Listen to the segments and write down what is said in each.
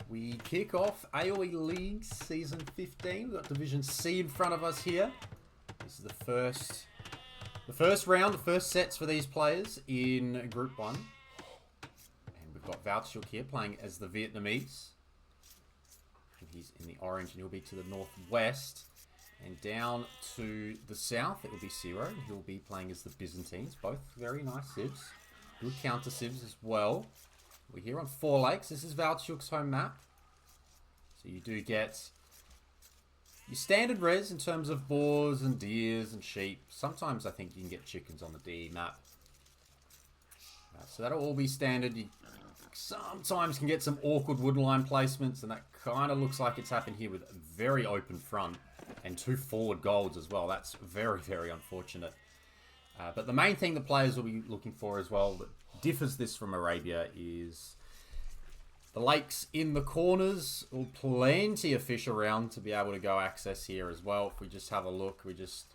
We kick off AoE Leagues Season 15. We've got Division C in front of us here. This is the first round, the first sets for these players in Group 1. And we've got Valtsyuk here playing as the Vietnamese. And he's in the orange and he'll be to the northwest. And down to the south, it will be Siro. And he'll be playing as the Byzantines. Both very nice civs. Good counter civs as well. We're here on 4 Lakes. This is Valtsyuk's home map. So you do get your standard res in terms of boars and deers and sheep. Sometimes I think you can get chickens on the DE map. So that'll all be standard. You sometimes can get some awkward woodline placements, and that kind of looks like it's happened here with a very open front and 2 forward golds as well. That's very, very unfortunate. But the main thing the players will be looking for as well that differs this from Arabia is the lakes in the corners. Plenty of fish around to be able to go access here as well. If we just have a look, we just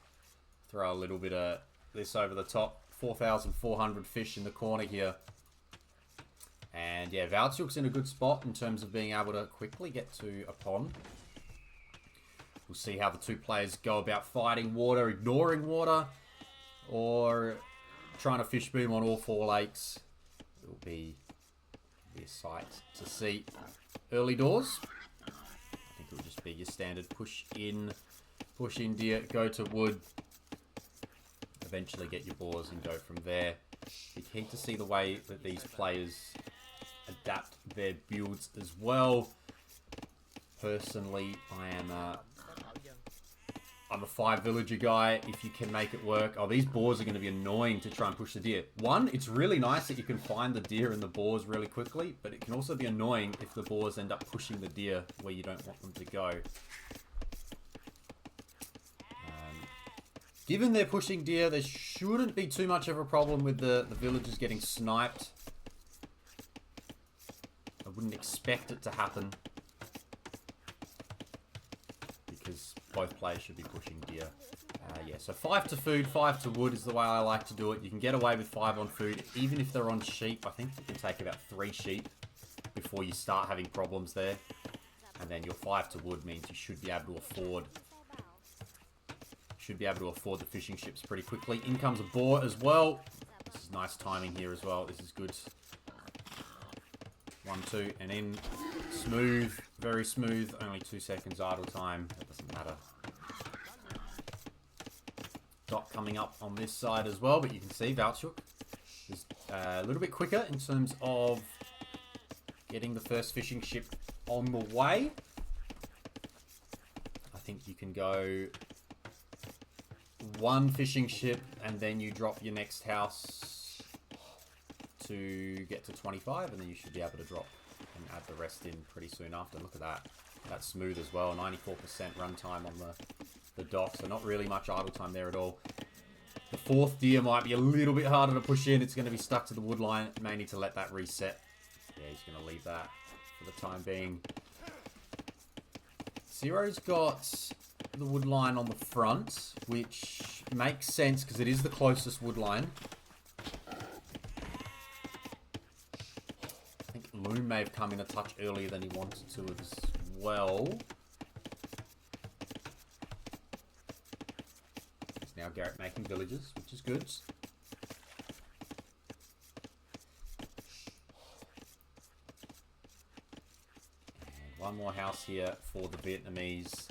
throw a little bit of this over the top. 4,400 fish in the corner here. And yeah, Valtsyuk's in a good spot in terms of being able to quickly get to a pond. We'll see how the 2 players go about fighting water, ignoring water, or trying to fish boom on all 4 lakes. It will be a sight to see. Early doors, I think it will just be your standard push in deer, go to wood, eventually get your boars and go from there. Be keen to see the way that these players adapt their builds as well. Personally, I'm a 5 villager guy. If you can make it work. Oh, these boars are going to be annoying to try and push the deer. One, it's really nice that you can find the deer and the boars really quickly, but it can also be annoying if the boars end up pushing the deer where you don't want them to go. Given they're pushing deer, there shouldn't be too much of a problem with the villagers getting sniped. I wouldn't expect it to happen, because both players should be pushing deer. Yeah, so 5 to food, 5 to wood is the way I like to do it. You can get away with 5 on food, even if they're on sheep. I think you can take about 3 sheep before you start having problems there. And then your 5 to wood means you should be able to afford the fishing ships pretty quickly. In comes a boar as well. This is nice timing here as well. This is good. 1, 2, and in. Smooth, very smooth. Only 2 seconds idle time. That doesn't matter. Dot coming up on this side as well, but you can see Valtsyuk is a little bit quicker in terms of getting the first fishing ship on the way. I think you can go 1 fishing ship and then you drop your next house to get to 25, and then you should be able to drop and add the rest in pretty soon after. Look at that. That's smooth as well. 94% runtime on the dock, so not really much idle time there at all. The 4th deer might be a little bit harder to push in. It's going to be stuck to the wood line. May need to let that reset. Yeah, he's going to leave that for the time being. Siro's got the wood line on the front, which makes sense because it is the closest wood line. Loom may have come in a touch earlier than he wanted to as well. It's now Garrett making villages, which is good. And 1 more house here for the Vietnamese.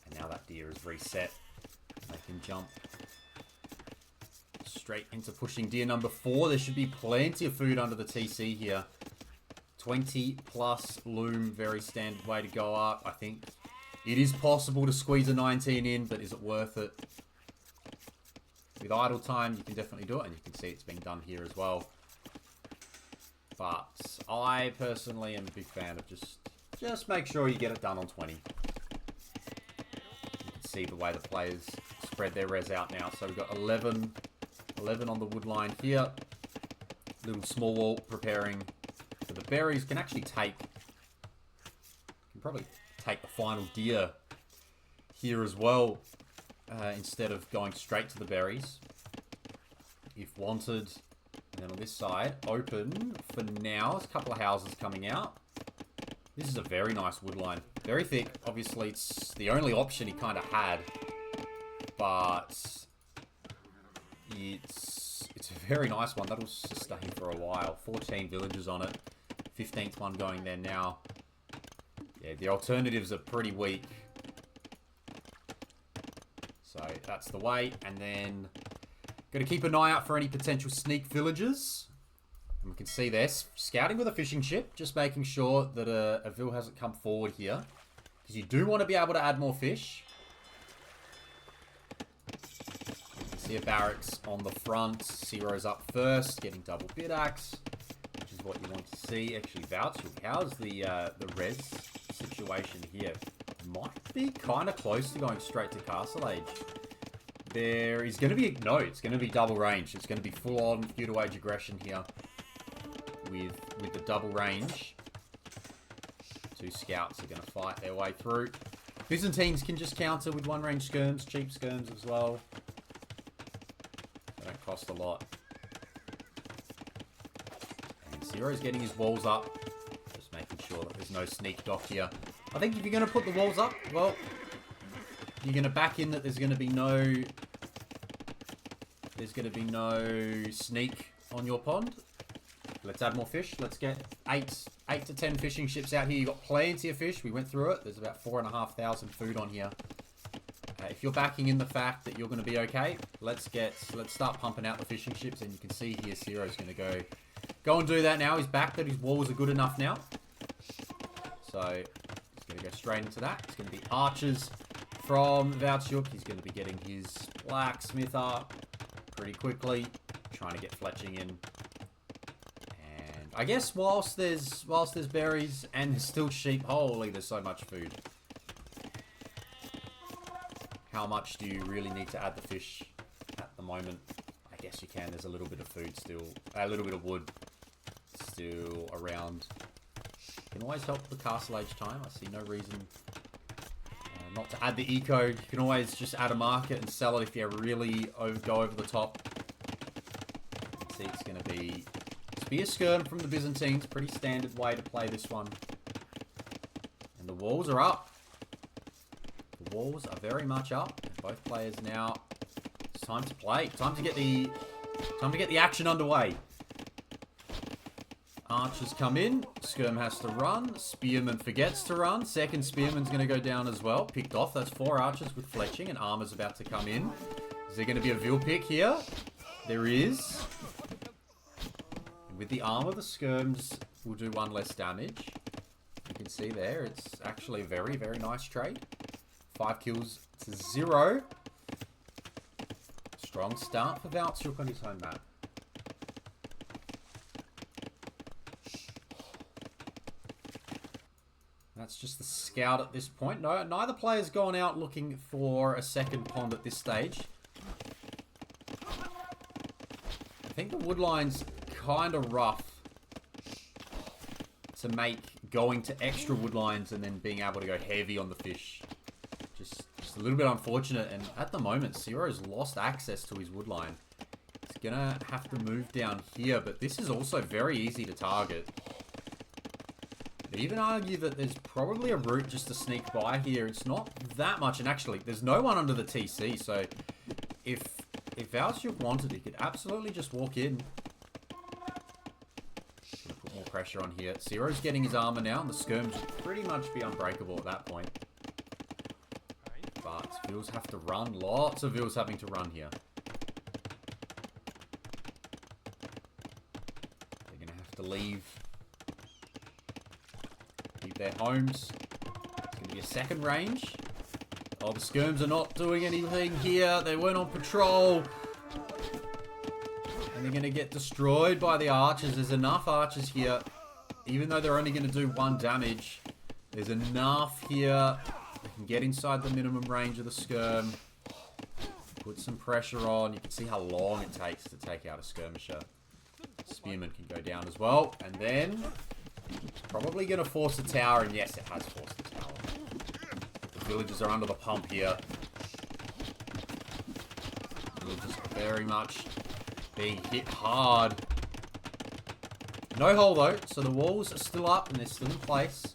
And now that deer is reset. They can jump straight into pushing deer number 4. There should be plenty of food under the TC here. 20 plus loom, very standard way to go up. I think it is possible to squeeze a 19 in, but is it worth it? With idle time, you can definitely do it, and you can see it's being done here as well. But I personally am a big fan of just make sure you get it done on 20. You can see the way the players spread their res out now. So we've got 11 on the wood line here. Little small wall preparing. So the berries can actually probably take the final deer here as well, instead of going straight to the berries, if wanted. And then on this side, open for now. There's a couple of houses coming out. This is a very nice wood line. Very thick. Obviously, it's the only option he kind of had. But it's a very nice one. That'll sustain for a while. 14 villagers on it. 15th one going there now. Yeah, the alternatives are pretty weak. So that's the way. And then got to keep an eye out for any potential sneak villagers. And we can see this. Scouting with a fishing ship. Just making sure that a vill hasn't come forward here. Because you do want to be able to add more fish. You can see a barracks on the front. Siro's up first. Getting double bid axe. Which is what you want to see. Actually, Valtsyuk, how's the res situation here? Might be kind of close to going straight to Castle Age. There is going to be... No, it's going to be double range. It's going to be full-on feudal age aggression here. With the double range. Two scouts are going to fight their way through. Byzantines can just counter with one-range skirms. Cheap skirms as well. They don't cost a lot. And Siro's getting his walls up. Just making sure that there's no sneak dock here. I think if you're going to put the walls up, well, you're going to back in that there's going to be no... There's going to be no sneak on your pond. Let's add more fish. Let's get 8 to 10 fishing ships out here. You've got plenty of fish. We went through it. There's about 4,500 food on here. If you're backing in the fact that you're going to be okay, let's start pumping out the fishing ships. And you can see here, Siro's going to go and do that now. He's back that his walls are good enough now. So he's going to go straight into that. It's going to be archers from Valtsyuk. He's going to be getting his blacksmith up pretty quickly. Trying to get fletching in. I guess whilst there's berries and there's still sheep, holy, there's so much food. How much do you really need to add the fish at the moment? I guess you can. There's a little bit of food still, a little bit of wood still around. You can always help the Castle Age time. I see no reason not to add the eco. You can always just add a market and sell it if you really go over the top. You can see it's going to be... Spear skirm from the Byzantines. Pretty standard way to play this one. And the walls are up. The walls are very much up. Both players now. It's time to play. Time to get the action underway. Archers come in. Skirm has to run. Spearman forgets to run. Second Spearman's going to go down as well. Picked off. That's 4 archers with fletching. And armor's about to come in. Is there going to be a Vil pick here? There is. With the armor, the skirms will do 1 less damage. You can see there, it's actually a very, very nice trade. 5 kills to 0. Strong start for Valtsyuk on his home map. That's just the scout at this point. No, neither player's gone out looking for a second pond at this stage. I think the wood line's kind of rough to make going to extra wood lines and then being able to go heavy on the fish. Just a little bit unfortunate. And at the moment, Siro's lost access to his wood line. He's gonna have to move down here, but this is also very easy to target. I'd even argue that there's probably a route just to sneak by here. It's not that much, and actually, there's no one under the TC, so if Valtsyuk wanted, he could absolutely just walk in. Put more pressure on here. Siro's getting his armor now, and the skirms should pretty much be unbreakable at that point. But Vils have to run. Lots of Vils having to run here. They're going to have to leave their homes. It's going to be a second range. Oh, the skirms are not doing anything here. They weren't on patrol. And they're going to get destroyed by the archers. There's enough archers here. Even though they're only going to do 1 damage, there's enough here. They can get inside the minimum range of the skirm. Put some pressure on. You can see how long it takes to take out a skirmisher. Spearman can go down as well. And then probably going to force the tower. And yes, it has forced the tower. The villagers are under the pump here. Villagers are very much being hit hard. No hole though, so the walls are still up and they're still in place.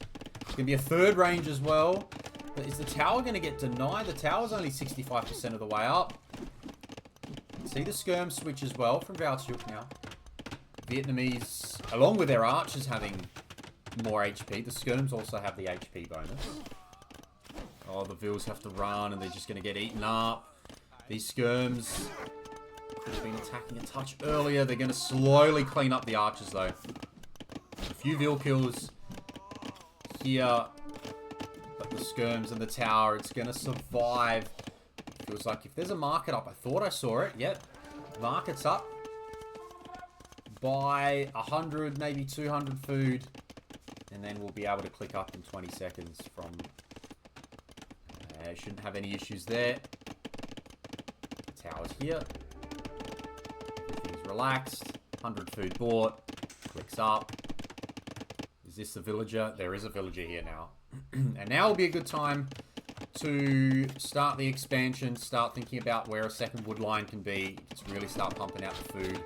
It's going to be a third range as well. But is the tower going to get denied? The tower's only 65% of the way up. See the skirm switch as well from Valtsyuk now. Vietnamese, along with their archers having more HP, the skirms also have the HP bonus. Oh, the Vils have to run and they're just going to get eaten up. These skirms could have been attacking a touch earlier. They're going to slowly clean up the archers though. A few Vil kills here. But the skirms and the tower, it's going to survive. Feels like if there's a market up, I thought I saw it. Yep. Market's up by 100, maybe 200 food. And then we'll be able to click up in 20 seconds from... shouldn't have any issues there. The tower's here. Everything's relaxed. 100 food bought. Clicks up. Is this the villager? There is a villager here now. And now will be a good time to start the expansion, start thinking about where a second wood line can be. Just really start pumping out the food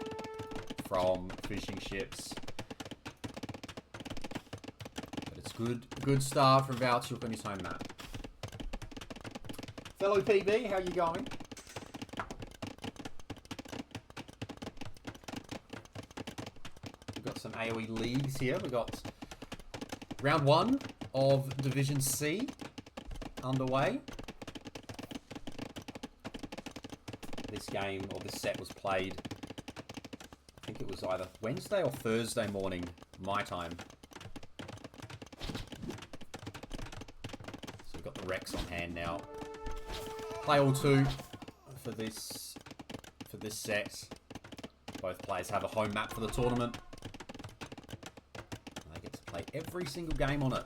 from fishing ships. But it's good start from Valtsyuk on his home map. Fellow PB, how you going? We've got some AoE Leagues here. We've got round 1 of Division C underway. This game, or this set, was played, I think it was either Wednesday or Thursday morning, my time. So we've got the Rex on hand now. Play all 2 for this set. Both players have a home map for the tournament. And they get to play every single game on it.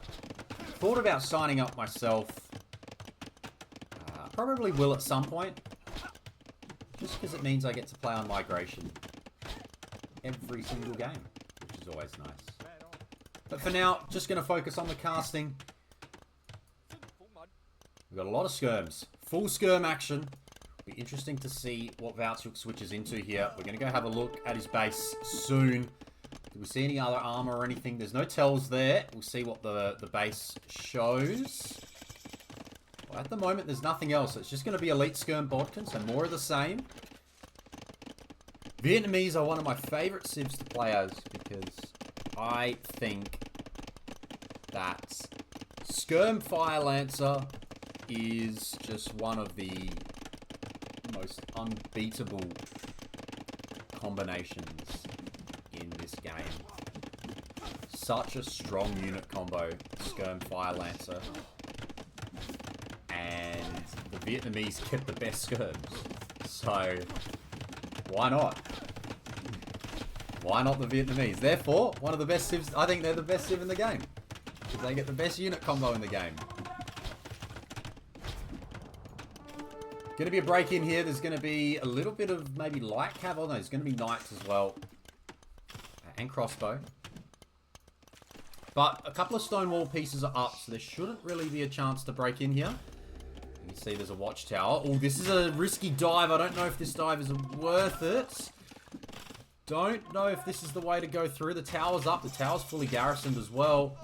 Thought about signing up myself. Probably will at some point. Just because it means I get to play on migration every single game, which is always nice. But for now, just going to focus on the casting. We've got a lot of skirms. Full skirm action. Be interesting to see what Valtsyuk switches into here. We're going to go have a look at his base soon. Do we see any other armor or anything? There's no tells there. We'll see what the base shows. Well, at the moment, there's nothing else. It's just going to be Elite Skirm Bodkin, so more of the same. Vietnamese are one of my favorite civs to play as because I think that Skirm Fire Lancer is just one of the most unbeatable combinations in this game. Such a strong unit combo, Skirm Fire Lancer. And the Vietnamese get the best skirms. So, why not? Why not the Vietnamese? Therefore, one of the best civs, I think they're the best civ in the game. Because they get the best unit combo in the game. Going to be a break in here. There's going to be a little bit of maybe light cav. Oh no, there's going to be knights as well. And crossbow. But a couple of stone wall pieces are up, so there shouldn't really be a chance to break in here. You can see there's a watchtower. Oh, this is a risky dive. I don't know if this dive is worth it. Don't know if this is the way to go through. The tower's up. The tower's fully garrisoned as well.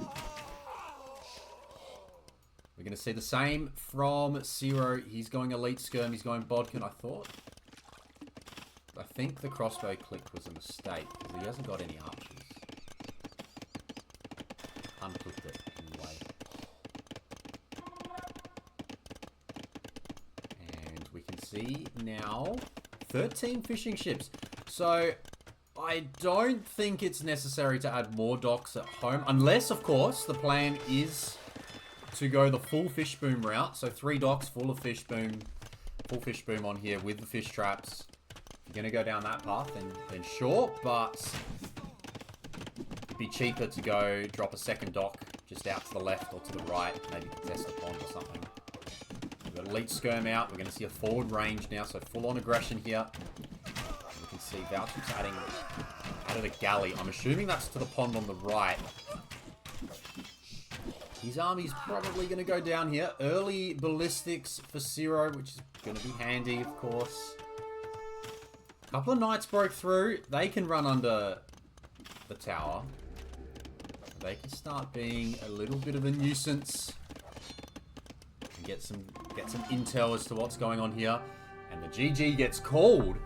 We're going to see the same from Siro. He's going Elite Skirm. He's going Bodkin, I thought. I think the crossbow click was a mistake because he hasn't got any archers. Unclicked it anyway. And we can see now 13 fishing ships. So I don't think it's necessary to add more docks at home. Unless, of course, the plan is to go the full fish boom route. So 3 docks full of fish boom. Full fish boom on here with the fish traps. If you're going to go down that path, then sure. But it'd be cheaper to go drop a second dock just out to the left or to the right. Maybe contest a pond or something. We've got Elite Skirm out. We're going to see a forward range now. So full on aggression here. You can see Valtsyuk's added a galley. I'm assuming that's to the pond on the right. His army's probably going to go down here. Early ballistics for Siro, which is going to be handy, of course. A couple of knights broke through. They can run under the tower. they can start being a little bit of a nuisance. And get some intel as to what's going on here. And the GG gets called.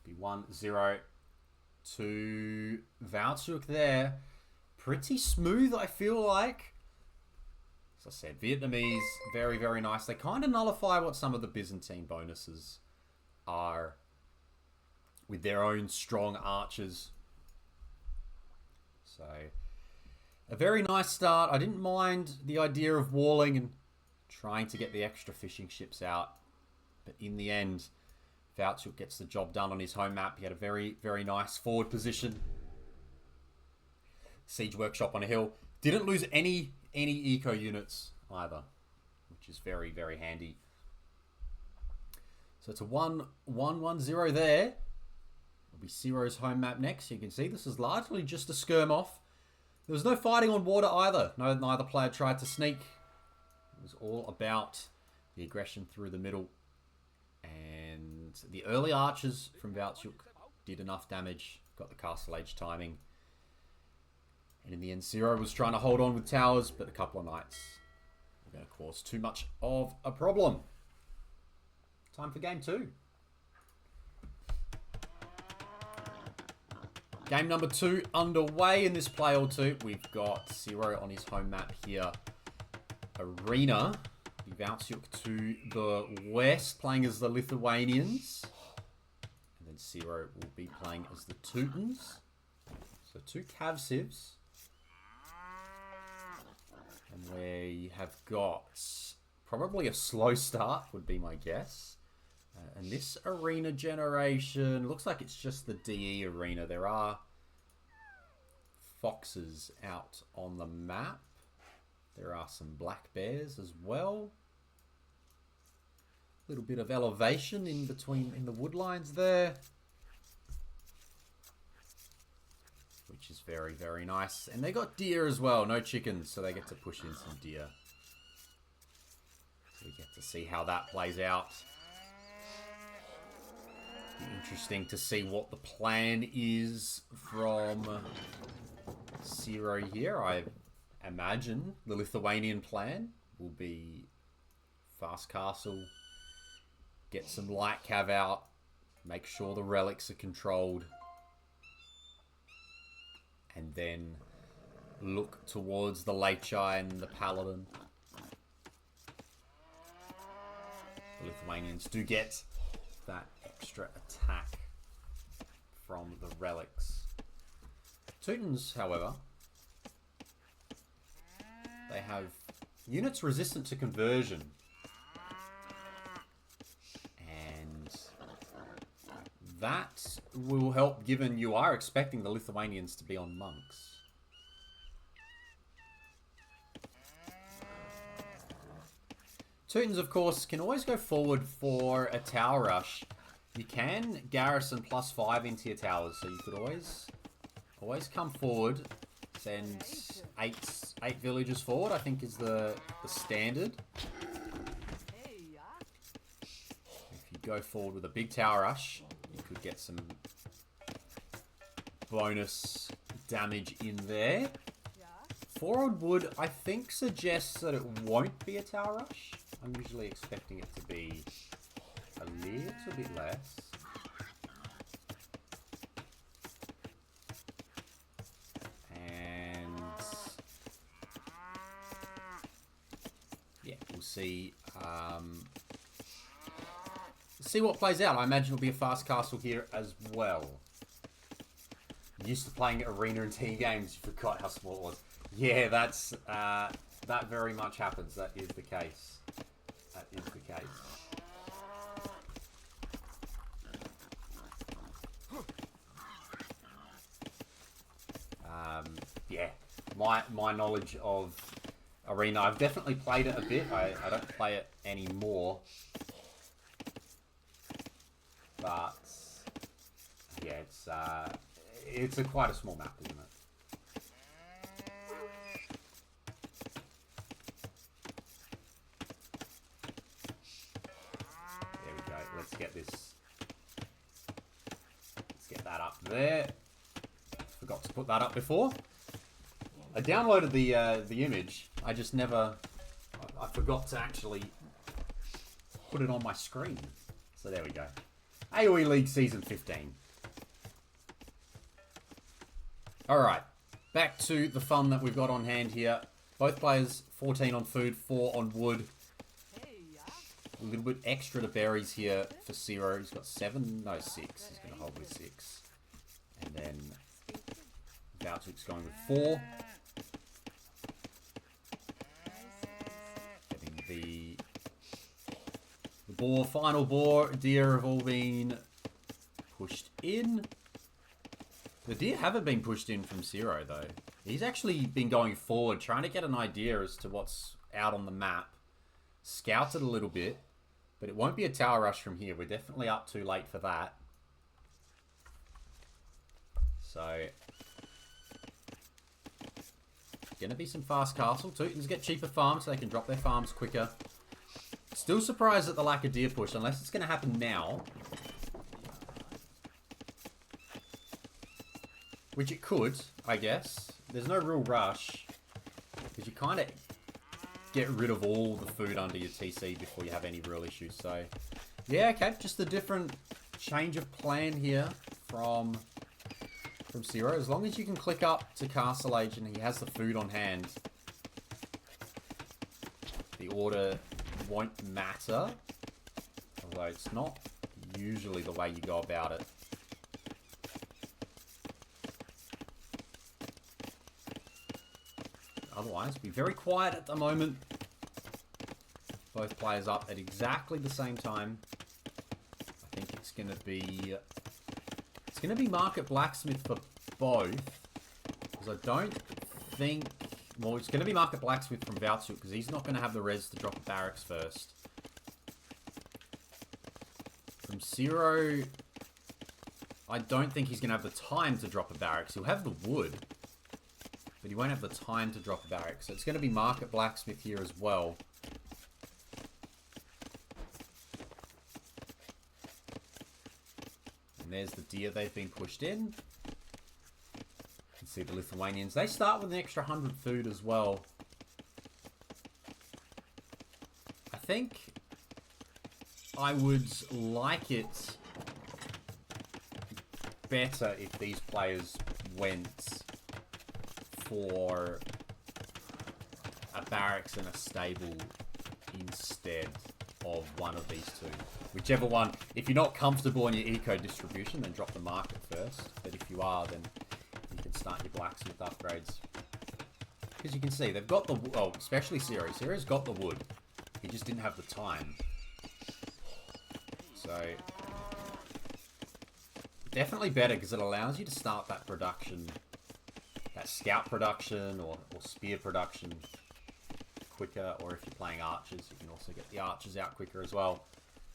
Be 1-0 to Valtsyuk there. Pretty smooth, I feel like. As I said, Vietnamese, very, very nice. They kind of nullify what some of the Byzantine bonuses are with their own strong archers. So, a very nice start. I didn't mind the idea of walling and trying to get the extra fishing ships out. But in the end, Valtsyuk gets the job done on his home map. He had a very, very nice forward position. Siege workshop on a hill. Didn't lose any eco units either, which is very, very handy. So it's a 1-1-1-0 there. It'll be Siro's home map next. You can see this is largely just a skirm off. There was no fighting on water either. Neither player tried to sneak. It was all about the aggression through the middle. And the early archers from Valtsyuk did enough damage. Got the castle age timing. And in the end, Siro was trying to hold on with towers, but a couple of knights were going to cause too much of a problem. Time for game 2. Game number 2 underway in this play or two. We've got Siro on his home map here. Arena. Valtsyuk to the west, playing as the Lithuanians. And then Siro will be playing as the Teutons. So 2 Cav civs. And where you have got probably a slow start would be my guess. And this arena generation looks like it's just the DE arena. There are foxes out on the map. There are some black bears as well. A little bit of elevation in between in the wood lines there. Which is very, very nice. And they got deer as well. No chickens, so they get to push in some deer. So we get to see how that plays out. Be interesting to see what the plan is from Siro here. I imagine the Lithuanian plan will be fast castle, get some light cav out, make sure the relics are controlled, and then look towards the Lechai and the Paladin. The Lithuanians do get that extra attack from the relics. Teutons, however, they have units resistant to conversion. And that will help, given you are expecting the Lithuanians to be on monks. Teutons, of course, can always go forward for a tower rush. You can garrison +5 into your towers, so you could always come forward, send eight villagers forward, I think is the standard. If you go forward with a big tower rush, you could get some bonus damage in there. Forward wood, I think, suggests that it won't be a tower rush. I'm usually expecting it to be a little bit less. And yeah, we'll see. See what plays out. I imagine it'll be a fast castle here as well. I'm used to playing arena and team games. You forgot how small it was. Yeah, that's that very much happens. That is the case. That is the case. Yeah, my knowledge of arena, I've definitely played it a bit. I don't play it anymore. But yeah, it's quite a small map, isn't it? There we go. Let's get this. Let's get that up there. Forgot to put that up before. I downloaded the image. I just never... I forgot to actually put it on my screen. So there we go. AoE League Season 15. Alright. Back to the fun that we've got on hand here. Both players, 14 on food, 4 on wood. A little bit extra to berries here for Siro. He's got 7, no 6. He's going to hold with 6. And then Valtsyuk's going with 4. Getting the boar, final boar, deer have all been pushed in. The deer haven't been pushed in from Siro though. He's actually been going forward, trying to get an idea as to what's out on the map. Scouted a little bit, but it won't be a tower rush from here. We're definitely up too late for that. So, gonna be some fast castle. Teutons get cheaper farms so they can drop their farms quicker. Still surprised at the lack of deer push, unless it's gonna happen now. Which it could, I guess. There's no real rush. Because you kind of get rid of all the food under your TC before you have any real issues. So, yeah, okay. Just a different change of plan here from Siro. As long as you can click up to Castle Age and he has the food on hand, the order won't matter. Although it's not usually the way you go about it. Otherwise, be very quiet at the moment. Both players up at exactly the same time. I think it's going to be Market Blacksmith for both. Because I don't think... Well, it's going to be Market Blacksmith from Valtsyuk because he's not going to have the res to drop a barracks first. From Siro, I don't think he's going to have the time to drop a barracks. He'll have the wood, but he won't have the time to drop a barracks. So it's going to be Market Blacksmith here as well. And there's the deer they've been pushed in. You can see the Lithuanians. They start with an extra 100 food as well. I think I would like it better if these players went for a barracks and a stable instead of one of these two. Whichever one. If you're not comfortable on your eco distribution, then drop the market first. But if you are, then you can start your blacksmith upgrades. Because you can see, they've got the... Oh, especially Siro. Siro's got the wood. He just didn't have the time. So... Definitely better, because it allows you to start that production... That scout production or spear production quicker, or if you're playing archers, you can also get the archers out quicker as well.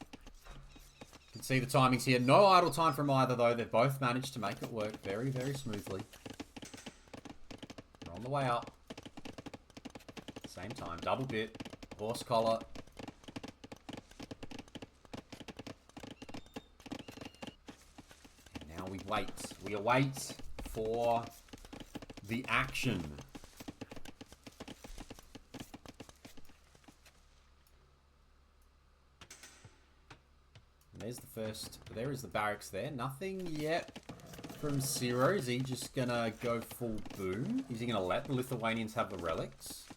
You can see the timings here. No idle time from either, though. They've both managed to make it work very, very smoothly. They're on the way up. Same time. Double bit. Horse collar. And now we wait. We await for... the action. And there's the first. There is the barracks there. Nothing yet from Siro. Is he just gonna go full boom? Is he gonna let the Lithuanians have the relics?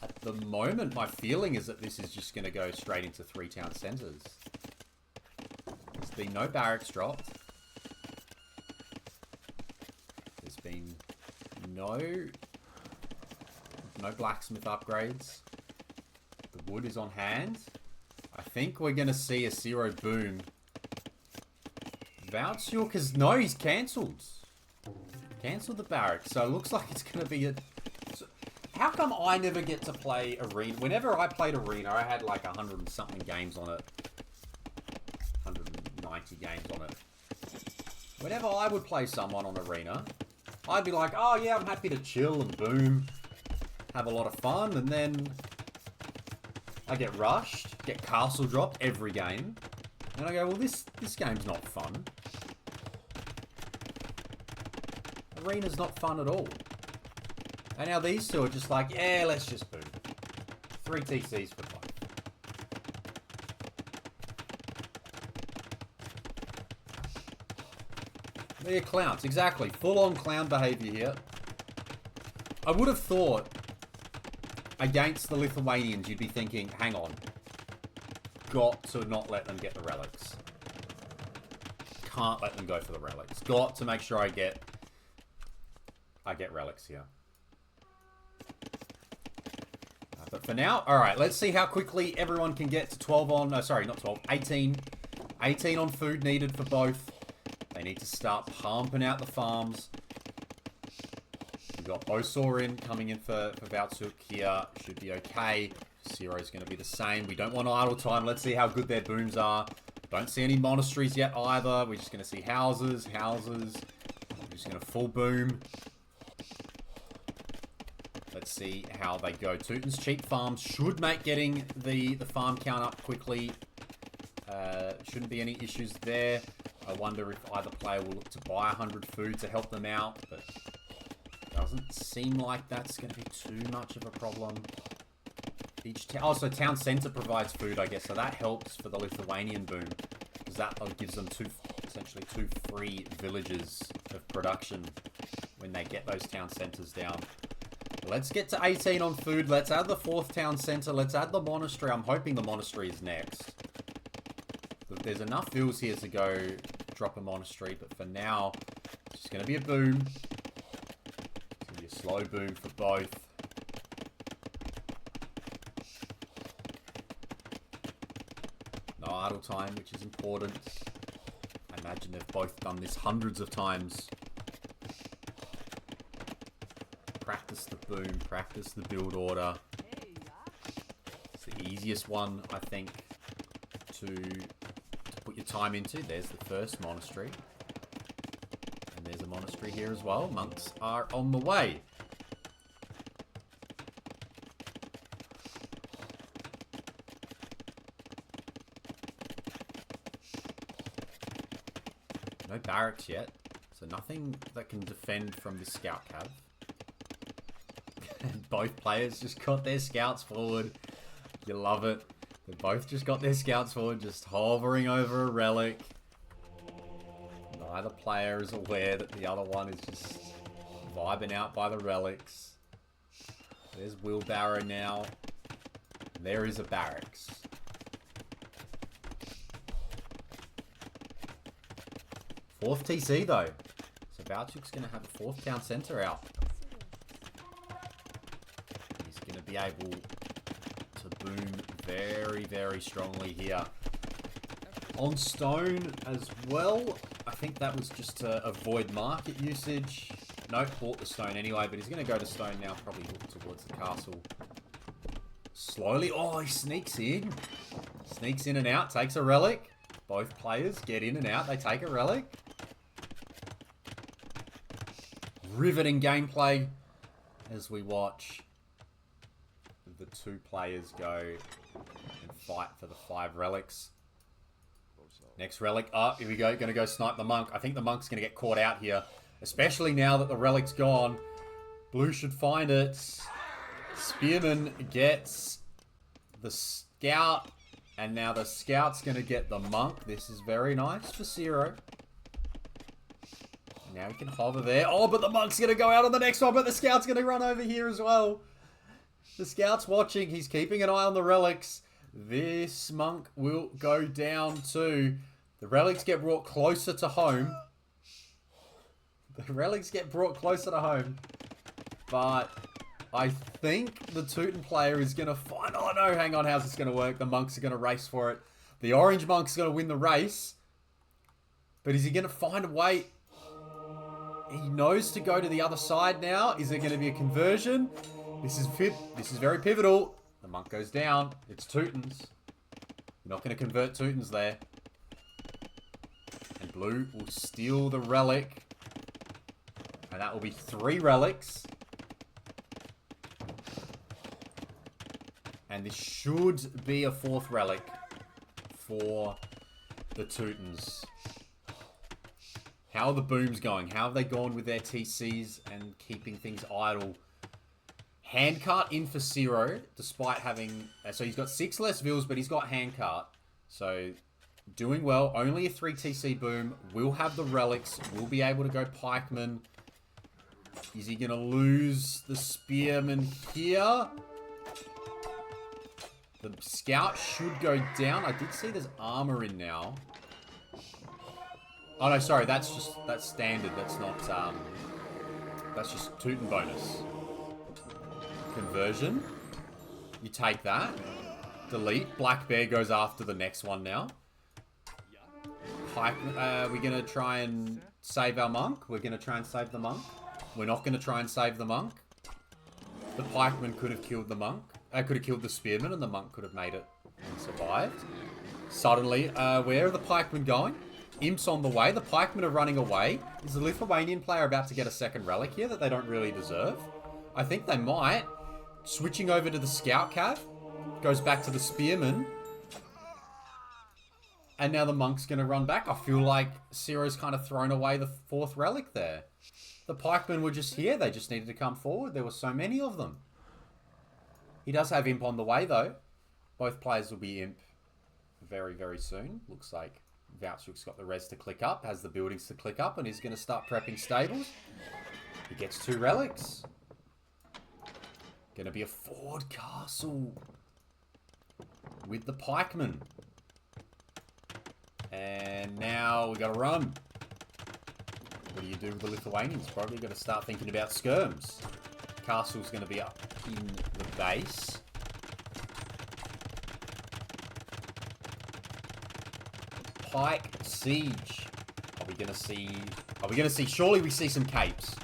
At the moment, my feeling is that this is just gonna go straight into 3 town centers. There's been no barracks dropped. Been no blacksmith upgrades. The wood is on hand. I think we're going to see a Siro boom. Valtsyuk has... No, he's cancelled. Cancelled the barracks. So it looks like it's going to be a... So how come I never get to play Arena? Whenever I played Arena, I had like 100 and something games on it. 190 games on it. Whenever I would play someone on Arena... I'd be like, oh yeah, I'm happy to chill and boom, have a lot of fun, and then I get rushed, get castle dropped every game, and I go, well, this game's not fun. Arena's not fun at all. And now these two are just like, yeah, let's just boom. 3 TCs for both. They're clowns, exactly. Full-on clown behavior here. I would have thought against the Lithuanians, you'd be thinking, hang on. Got to not let them get the relics. Can't let them go for the relics. Got to make sure I get relics here. But for now, alright, let's see how quickly everyone can get to 12 on... No, sorry, not 12. 18. 18 on food needed for both. They need to start pumping out the farms. We've got Bosaur in, coming in for Valtsyuk here. Should be okay. Siro's going to be the same. We don't want idle time. Let's see how good their booms are. Don't see any monasteries yet either. We're just going to see houses. We're just going to full boom. Let's see how they go. Teuton's cheap farms should make getting the farm count up quickly. Shouldn't be any issues there. I wonder if either player will look to buy 100 food to help them out, but doesn't seem like that's going to be too much of a problem. Also, town center provides food, I guess, so that helps for the Lithuanian boom, because that gives them essentially two free villages of production when they get those town centers down. Let's get to 18 on food. Let's add the 4th town center. Let's add the monastery. I'm hoping the monastery is next. There's enough vills here to go drop a monastery, but for now, it's just going to be a boom. It's going to be a slow boom for both. No idle time, which is important. I imagine they've both done this hundreds of times. Practice the boom, practice the build order. It's the easiest one, I think, to put your time into. There's the first monastery. And there's a monastery here as well. Monks are on the way. No barracks yet. So nothing that can defend from this scout cav. Both players just got their scouts forward. You love it. They both just got their scouts forward, just hovering over a relic. Neither player is aware that the other one is just vibing out by the relics. There's wheelbarrow now. There is a barracks. Fourth TC though. So Valtsyuk's going to have a 4th town center out. He's going to be able to boom very, very strongly here. On stone as well. I think that was just to avoid market usage. Nope, bought the stone anyway, but he's going to go to stone now, probably look towards the castle. Slowly. Oh, he sneaks in. Sneaks in and out, takes a relic. Both players get in and out, they take a relic. Riveting gameplay as we watch the 2 players go and fight for the 5 relics. Next relic. Oh, here we go. Going to go snipe the monk. I think the monk's going to get caught out here. Especially now that the relic's gone. Blue should find it. Spearman gets the scout. And now the scout's going to get the monk. This is very nice for Siro. Now he can hover there. Oh, but the monk's going to go out on the next one. But the scout's going to run over here as well. The scout's watching. He's keeping an eye on the relics. This monk will go down too. The relics get brought closer to home. The relics get brought closer to home. But I think the Teuton player is going to find... Oh no, hang on. How's this going to work? The monks are going to race for it. The orange monk's going to win the race. But is he going to find a way? He knows to go to the other side now. Is there going to be a conversion? This is very pivotal. The monk goes down. It's Teutons. You're not going to convert Teutons there. And blue will steal the relic. And that will be 3 relics. And this should be a 4th relic for the Teutons. How are the booms going? How have they gone with their TCs and keeping things idle? Handcart in for Siro, despite having... so he's got 6 less vills, but he's got handcart. So, doing well. Only a 3 TC boom. Will have the relics. Will be able to go pikeman. Is he going to lose the spearman here? The scout should go down. I did see there's armor in now. Oh no, sorry. That's standard. That's not... that's just Teuton bonus. Conversion. You take that. Delete. Black Bear goes after the next one now. Pike, we're going to try and save our monk. We're going to try and save the monk. We're not going to try and save the monk. The pikeman could have killed the monk. Could have killed the spearman, and the monk could have made it and survived. Suddenly, where are the pikemen going? Imp's on the way. The pikemen are running away. Is the Lithuanian player about to get a second relic here that they don't really deserve? I think they might. Switching over to the scout cav. Goes back to the spearman. And now the monk's going to run back. I feel like Siro's kind of thrown away the 4th relic there. The pikemen were just here. They just needed to come forward. There were so many of them. He does have Imp on the way, though. Both players will be Imp very, very soon. Looks like Valtsyuk's got the res to click up, has the buildings to click up, and he's going to start prepping stables. He gets 2 relics. Going to be a Ford Castle with the pikemen. And now we got to run. What do you do with the Lithuanians? Probably got to start thinking about skirms. Castle's going to be up in the base. Pike siege. Are we going to see? Are we going to see? Surely we see some capes.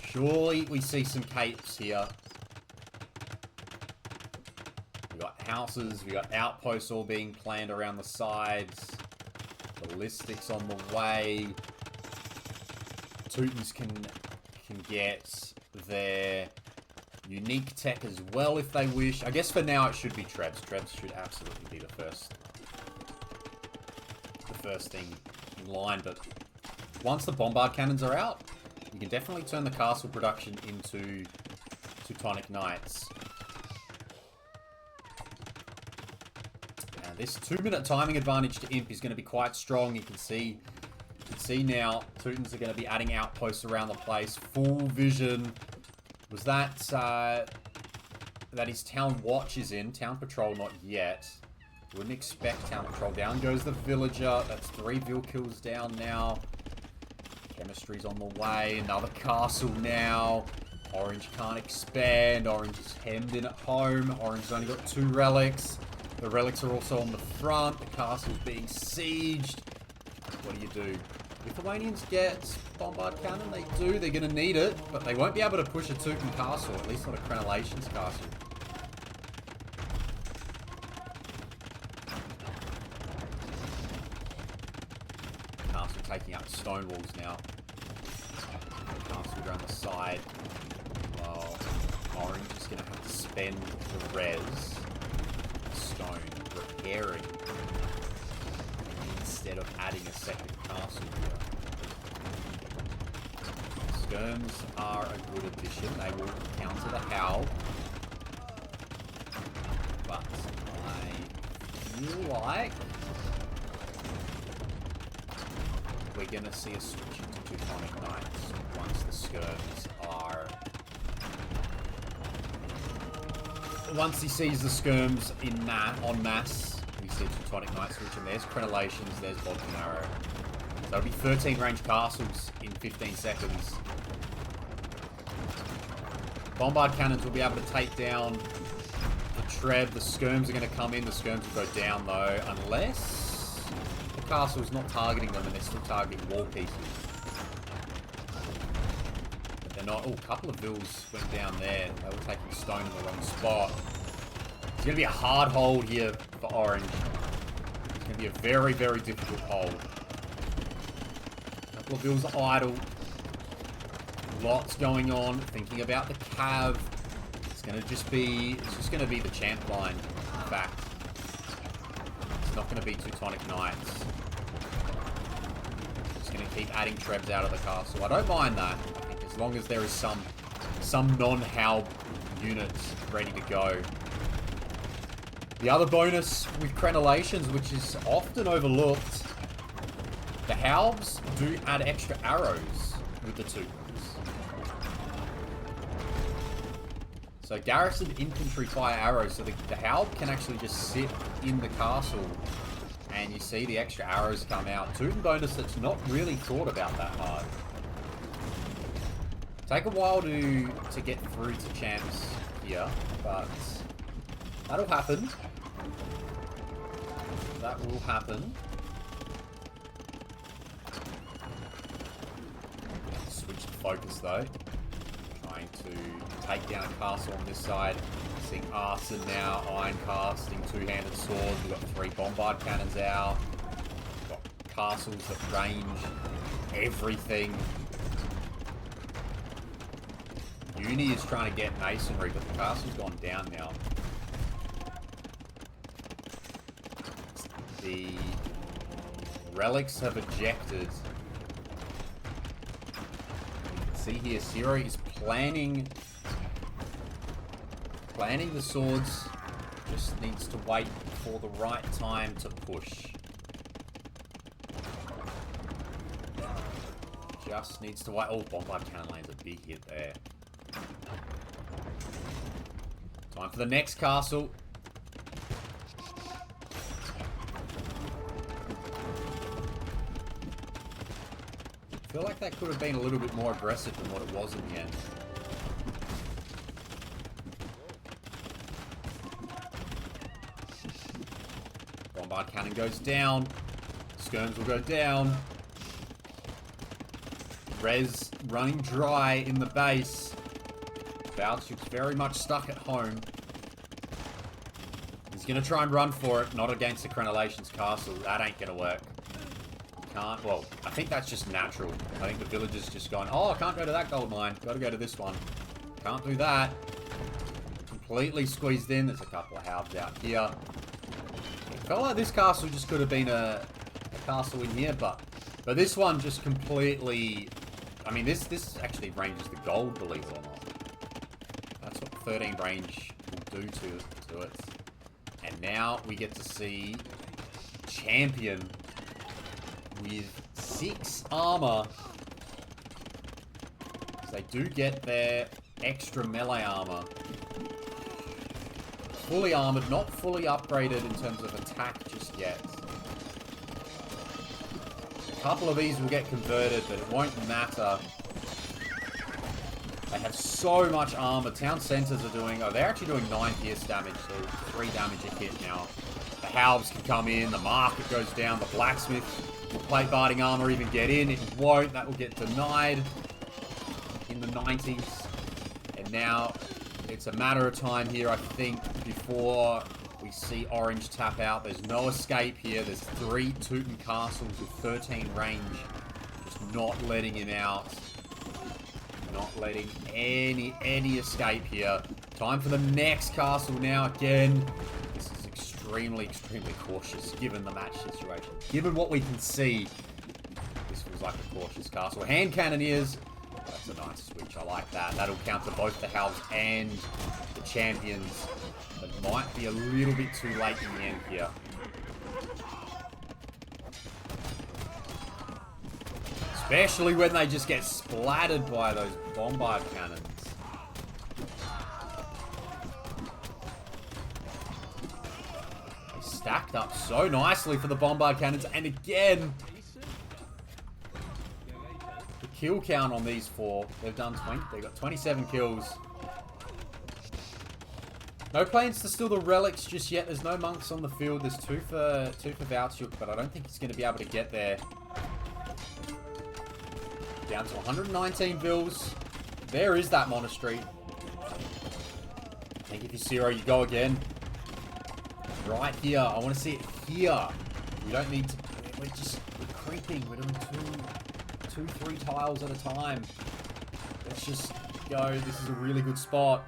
Surely we see some capes here. We got houses. We got outposts all being planned around the sides. Ballistics on the way. Teutons can get their unique tech as well if they wish. I guess for now it should be Trebs. Trebs should absolutely be the first thing in line. But once the bombard cannons are out, you can definitely turn the castle production into Teutonic Knights. And this 2-minute timing advantage to Imp is going to be quite strong. You can see now Teutons are going to be adding outposts around the place. Full vision. Was that that his town watch is in? Town patrol not yet. Wouldn't expect town patrol. Down goes the villager. That's 3 vill kills down now. Chemistry's on the way. Another castle now. Orange can't expand. Orange is hemmed in at home. Orange's only got 2 relics. The relics are also on the front. The castle's being sieged. What do you do? Lithuanians get bombard cannon. They do. They're going to need it. But they won't be able to push a Teuton castle. At least not a Crenellations castle. Castle taking out stone walls now. Castle around the side. Well, Orange is going to have to spend the res. Stone repairing. Instead of adding a second castle here. Skirms are a good addition. They will counter the Howl. But I feel like we're going to see a switch into Teutonic Knights once the skirms are... Once he sees the skirms en masse, we see Teutonic Knights switch, and there's Crenellations, there's Bodkin Arrow. So that'll be 13 ranged castles in 15 seconds. Bombard cannons will be able to take down the Treb. The skirms are going to come in. The skirms will go down, though, unless the castle's not targeting them and they're still targeting wall pieces. But they're not. Oh, a couple of vills went down there. They were taking stone in the wrong spot. It's going to be a hard hold here for Orange. It's going to be a very, very difficult hold. A couple of vills are idle. Lots going on. Thinking about the cav. It's just going to be the champ line, in fact. It's not going to be Teutonic Knights. Just going to keep adding Trebs out of the castle. I don't mind that. I think as long as there is some some non-Halb units ready to go. The other bonus with crenellations, which is often overlooked, the Halbs do add extra arrows with the Teutons. So garrison infantry fire arrows, so the Halb can actually just sit in the castle and you see the extra arrows come out. Teuton bonus that's not really thought about that hard. Take a while to get through to champs here, but that'll happen. That will happen. Switch the focus though. Trying to take down a castle on this side. Seeing arson now, iron casting, two-handed swords. We've got 3 bombard cannons out. We've got castles that range everything. Uni is trying to get masonry, but the castle's gone down now. The relics have ejected. You can see here, Siro is planning the swords. Just needs to wait for the right time to push. Just needs to wait. Oh, bombard cannon lands a big hit there. Time for the next castle. I feel like that could have been a little bit more aggressive than what it was in the end. Bombard cannon goes down. Skirms will go down. Res running dry in the base. Valtsyuk's very much stuck at home. He's going to try and run for it, not against the Crenellations Castle. That ain't going to work. Can't, well, I think that's just natural. I think the villager's just gone, oh, I can't go to that gold mine. Got to go to this one. Can't do that. Completely squeezed in. There's a couple of Halbs out here. It felt like this castle just could have been a castle in here, but this one just completely... I mean, this actually ranges the gold, believe it or not. That's what 13 range will do to it. And now we get to see Champion with 6 armor. They do get their extra melee armor. Fully armored, not fully upgraded in terms of attack just yet. A couple of these will get converted, but it won't matter. They have so much armor. Town centers are doing... Oh, they're actually doing 9 pierce damage, so 3 damage a hit now. The Halbs can come in. The market goes down. The blacksmith will plate barding armor even get in. It won't. That will get denied in the 90s. And now it's a matter of time here, I think, before we see Orange tap out. There's no escape here. There's 3 Teuton castles with 13 range. Just not letting him out. Not letting any escape here. Time for the next castle now. Again, this is extremely cautious given the match situation. Given what we can see, this feels like a cautious castle. Hand cannoneers. That's a nice switch. I like that. That'll counter both the Halbs and the champions. But it might be a little bit too late in the end here. Especially when they just get splattered by those bombard cannons. They stacked up so nicely for the bombard cannons. And again, the kill count on these 4. They've done 20. They've got 27 kills. No plans to steal the relics just yet. There's no monks on the field. There's 2 for Valtsyuk, but I don't think he's going to be able to get there. Down to 119 vills. There is that monastery. I think if you're Siro, you go again. Right here. I want to see it here. We don't need to... We're creeping. We're doing 3 tiles at a time. Let's just go. This is a really good spot.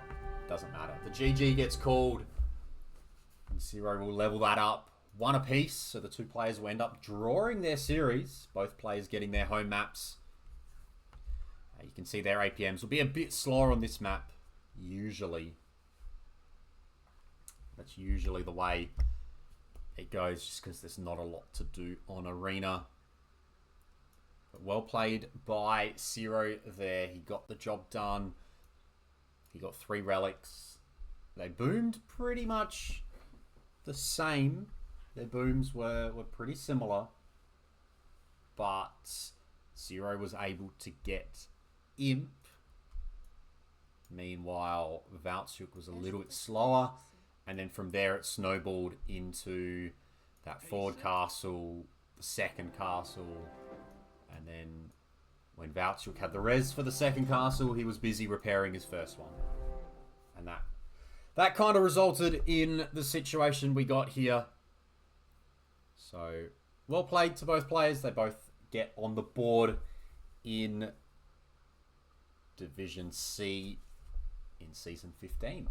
Doesn't matter. The GG gets called. And Siro will level that up. 1 apiece. So the 2 players will end up drawing their series. Both players getting their home maps. You can see their APMs will be a bit slower on this map, usually. That's usually the way it goes, just because there's not a lot to do on Arena. But well played by Siro there. He got the job done. He got 3 relics. They boomed pretty much the same. Their booms were pretty similar. But Siro was able to get Imp. Meanwhile, Valtsyuk was a little bit slower. And then from there, it snowballed into that forward castle, the second castle. And then when Valtsyuk had the res for the second castle, he was busy repairing his first one. And that kind of resulted in the situation we got here. So, well played to both players. They both get on the board in Division C in Season 15.